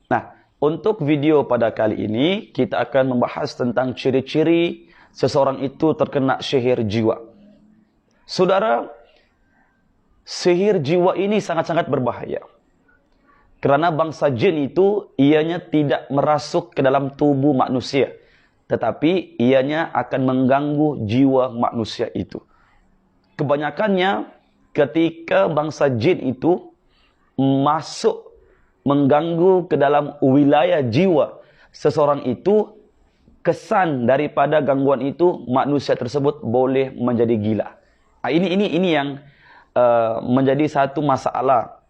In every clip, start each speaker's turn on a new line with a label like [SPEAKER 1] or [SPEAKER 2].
[SPEAKER 1] Nah, untuk video pada kali ini, kita akan membahas tentang ciri-ciri seseorang itu terkena sihir jiwa. Saudara, sihir jiwa ini sangat-sangat berbahaya. Kerana bangsa jin itu, ianya tidak merasuk ke dalam tubuh manusia. Tetapi, ianya akan mengganggu jiwa manusia itu. Kebanyakannya, ketika bangsa jin itu masuk mengganggu ke dalam wilayah jiwa seseorang itu, kesan daripada gangguan itu manusia tersebut boleh menjadi gila. Ini yang menjadi satu masalah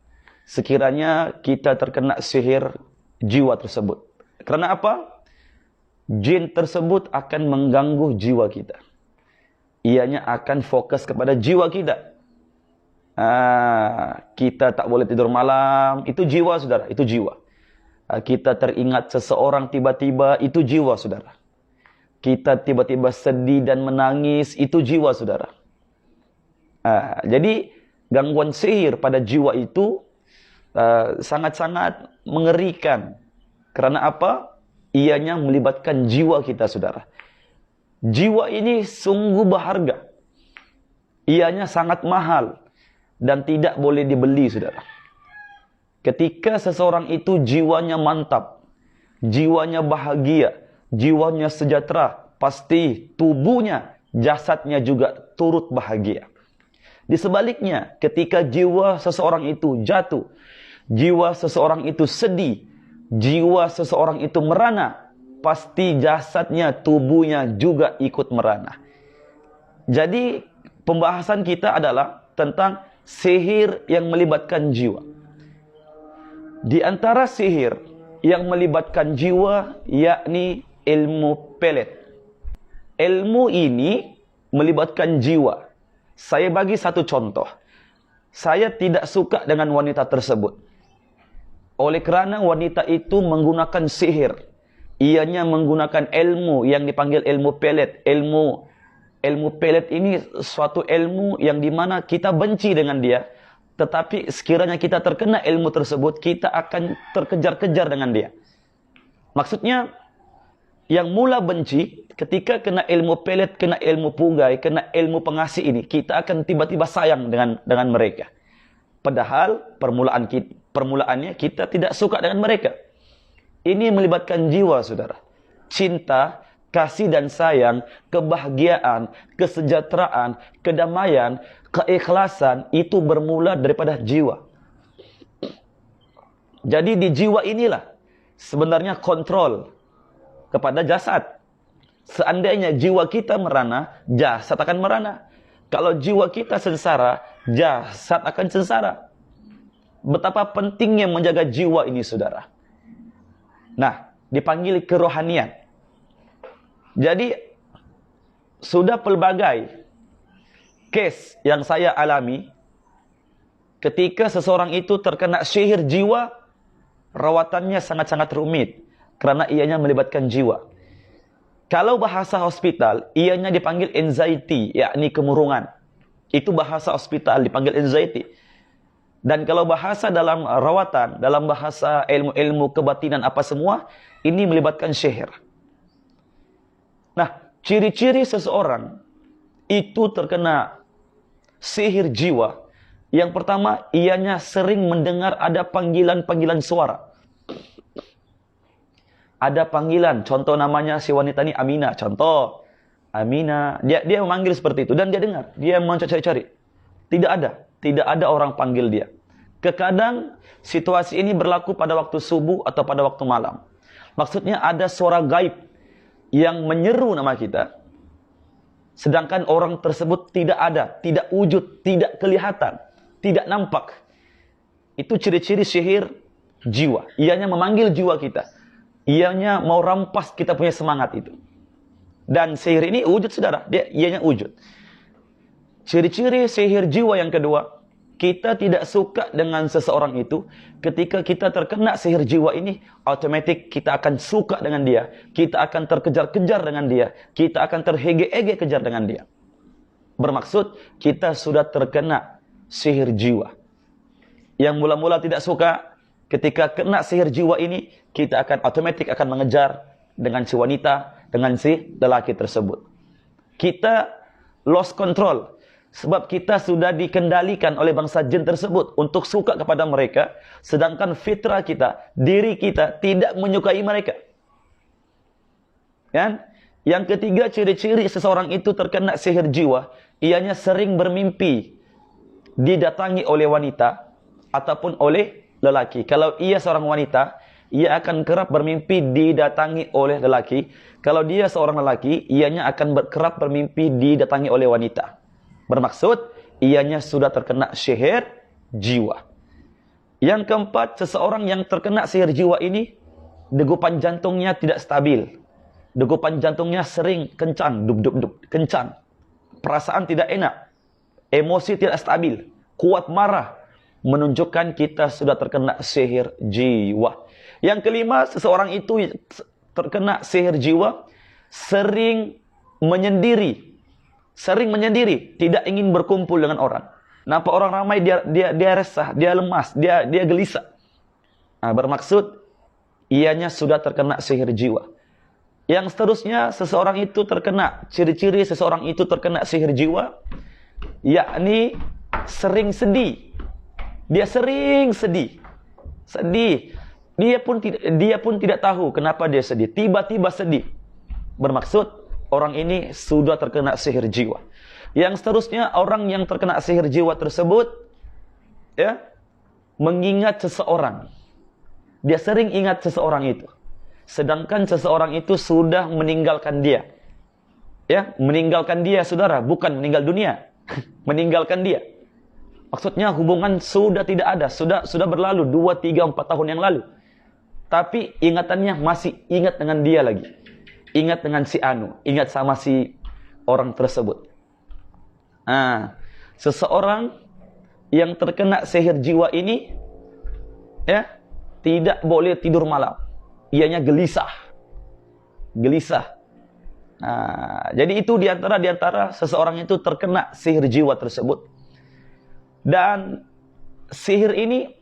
[SPEAKER 1] sekiranya kita terkena sihir jiwa tersebut. Kerana apa? Jin tersebut akan mengganggu jiwa kita. Ianya akan fokus kepada jiwa kita. Kita tak boleh tidur malam, itu jiwa, saudara, itu jiwa. Kita teringat seseorang tiba-tiba, itu jiwa, saudara. Kita tiba-tiba sedih dan menangis, itu jiwa, saudara. Jadi gangguan sihir pada jiwa itu sangat-sangat mengerikan. Kerana apa? Ianya melibatkan jiwa kita, saudara. Jiwa ini sungguh berharga. Ianya sangat mahal dan tidak boleh dibeli, saudara. Ketika seseorang itu jiwanya mantap, jiwanya bahagia, jiwanya sejahtera, pasti tubuhnya, jasadnya juga turut bahagia. Di sebaliknya, ketika jiwa seseorang itu jatuh, jiwa seseorang itu sedih, jiwa seseorang itu merana, pasti jasadnya, tubuhnya juga ikut merana. Jadi, pembahasan kita adalah tentang sihir yang melibatkan jiwa. Di antara sihir yang melibatkan jiwa, yakni ilmu pelet. Ilmu ini melibatkan jiwa. Saya bagi satu contoh. Saya tidak suka dengan wanita tersebut. Oleh kerana wanita itu menggunakan sihir. Ianya menggunakan ilmu yang dipanggil ilmu pelet. Ilmu pelet ini suatu ilmu yang dimana kita benci dengan dia. Tetapi sekiranya kita terkena ilmu tersebut, kita akan terkejar-kejar dengan dia. Maksudnya, yang mula benci, ketika kena ilmu pelet, kena ilmu pugai, kena ilmu pengasih ini, kita akan tiba-tiba sayang dengan mereka. Padahal permulaannya kita tidak suka dengan mereka. Ini melibatkan jiwa, saudara. Cinta, kasih dan sayang, kebahagiaan, kesejahteraan, kedamaian, keikhlasan, itu bermula daripada jiwa. Jadi di jiwa inilah sebenarnya kontrol kepada jasad. Seandainya jiwa kita merana, jasad akan merana. Kalau jiwa kita sengsara, jasad akan sengsara. Betapa pentingnya menjaga jiwa ini, saudara. Nah, dipanggil kerohanian. Jadi, sudah pelbagai kes yang saya alami, ketika seseorang itu terkena sihir jiwa, rawatannya sangat-sangat rumit. Kerana ianya melibatkan jiwa. Kalau bahasa hospital, ianya dipanggil anxiety, yakni kemurungan. Itu bahasa hospital, dipanggil anxiety. Dan kalau bahasa dalam rawatan, dalam bahasa ilmu-ilmu kebatinan apa semua, ini melibatkan sihir. Nah, ciri-ciri seseorang itu terkena sihir jiwa. Yang pertama, ianya sering mendengar ada panggilan-panggilan suara. Ada panggilan, contoh namanya si wanita ini Aminah, contoh Aminah, dia memanggil seperti itu dan dia dengar, dia mencari-cari. Tidak ada orang panggil dia. Terkadang situasi ini berlaku pada waktu subuh atau pada waktu malam. Maksudnya ada suara gaib yang menyeru nama kita, sedangkan orang tersebut tidak ada, tidak wujud, tidak kelihatan, tidak nampak. Itu ciri-ciri sihir jiwa. Ianya memanggil jiwa kita. Ianya mau rampas kita punya semangat itu. Dan sihir ini wujud, saudara. Ianya wujud. Ciri-ciri sihir jiwa yang kedua, kita tidak suka dengan seseorang itu. Ketika kita terkena sihir jiwa ini, otomatis kita akan suka dengan dia. Kita akan terkejar-kejar dengan dia. Kita akan terhege-hege kejar dengan dia. Bermaksud, kita sudah terkena sihir jiwa. Yang mula-mula tidak suka, Ketika kena sihir jiwa ini, kita akan otomatis akan mengejar dengan si wanita, dengan si lelaki tersebut. Kita lost control. Sebab kita sudah dikendalikan oleh bangsa jin tersebut untuk suka kepada mereka. Sedangkan fitrah kita, diri kita tidak menyukai mereka. Kan? Yang ketiga, ciri-ciri seseorang itu terkena sihir jiwa, ianya sering bermimpi didatangi oleh wanita ataupun oleh lelaki. Kalau ia seorang wanita, ia akan kerap bermimpi didatangi oleh lelaki. Kalau dia seorang lelaki, ianya akan kerap bermimpi didatangi oleh wanita. Bermaksud, ianya sudah terkena sihir jiwa. Yang keempat, seseorang yang terkena sihir jiwa ini, degupan jantungnya tidak stabil. Degupan jantungnya sering kencang, dub-dub-dub, kencang. Perasaan tidak enak. Emosi tidak stabil. Kuat marah. Menunjukkan kita sudah terkena sihir jiwa. Yang kelima, seseorang itu terkena sihir jiwa, sering menyendiri. Sering menyendiri, tidak ingin berkumpul dengan orang. Nampak orang ramai, dia resah, dia lemas, dia gelisah. Nah, bermaksud, ianya sudah terkena sihir jiwa. Yang seterusnya, seseorang itu terkena, ciri-ciri seseorang itu terkena sihir jiwa, yakni sering sedih. Dia sering sedih. Sedih. Dia pun tidak tahu kenapa dia sedih. Tiba-tiba sedih. Bermaksud, orang ini sudah terkena sihir jiwa. Yang seterusnya, orang yang terkena sihir jiwa tersebut, ya, mengingat seseorang. Dia sering ingat seseorang itu. Sedangkan seseorang itu sudah meninggalkan dia. Ya, meninggalkan dia, saudara, bukan meninggal dunia. Meninggalkan dia. Maksudnya hubungan sudah tidak ada, sudah berlalu 2, 3, 4 tahun yang lalu. Tapi ingatannya masih ingat dengan dia lagi. Ingat dengan si Anu, ingat sama si orang tersebut. Seseorang yang terkena sihir jiwa ini, ya, tidak boleh tidur malam. Ianya gelisah. Gelisah. Jadi itu diantara seseorang itu terkena sihir jiwa tersebut. Dan sihir ini,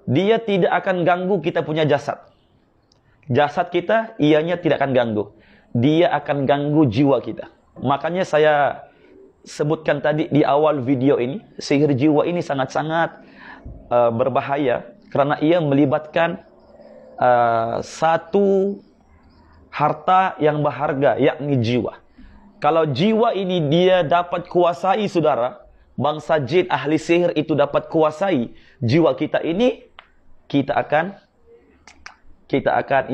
[SPEAKER 1] dia tidak akan ganggu kita punya jasad. Jasad kita, ianya tidak akan ganggu. Dia akan ganggu jiwa kita. Makanya saya sebutkan tadi di awal video ini, sihir jiwa ini sangat-sangat berbahaya. Karena ia melibatkan satu harta yang berharga, yakni jiwa. Kalau jiwa ini dia dapat kuasai, saudara, bangsa jin ahli sihir itu dapat kuasai jiwa kita ini, kita akan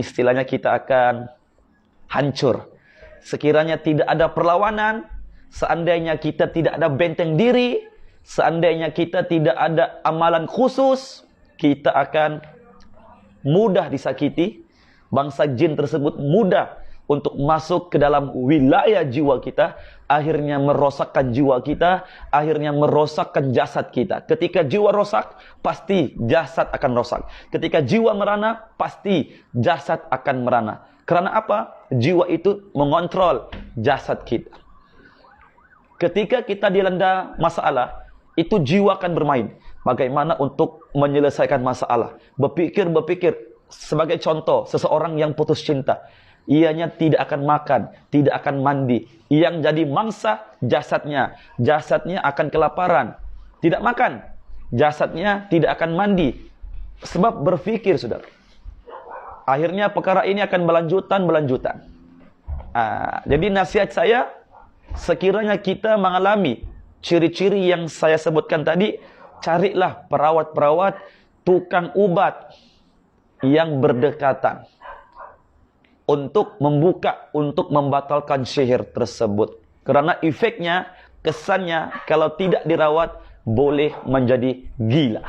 [SPEAKER 1] istilahnya kita akan hancur. Sekiranya tidak ada perlawanan, seandainya kita tidak ada benteng diri, seandainya kita tidak ada amalan khusus, kita akan mudah disakiti. Bangsa jin tersebut mudah untuk masuk ke dalam wilayah jiwa kita, akhirnya merosakkan jiwa kita, akhirnya merosakkan jasad kita. Ketika jiwa rosak, pasti jasad akan rosak. Ketika jiwa merana, pasti jasad akan merana. Karena apa? Jiwa itu mengontrol jasad kita. Ketika kita dilanda masalah, itu jiwa akan bermain. Bagaimana untuk menyelesaikan masalah? Berpikir. Sebagai contoh, seseorang yang putus cinta, ianya tidak akan makan, tidak akan mandi. Yang jadi mangsa jasadnya akan kelaparan. Tidak makan, jasadnya tidak akan mandi. Sebab berpikir, saudara. Akhirnya perkara ini akan berlanjutan. Jadi nasihat saya, sekiranya kita mengalami ciri-ciri yang saya sebutkan tadi, carilah perawat-perawat, tukang ubat yang berdekatan untuk membuka, untuk membatalkan sihir tersebut. Karena efeknya, kesannya, kalau tidak dirawat, boleh menjadi gila.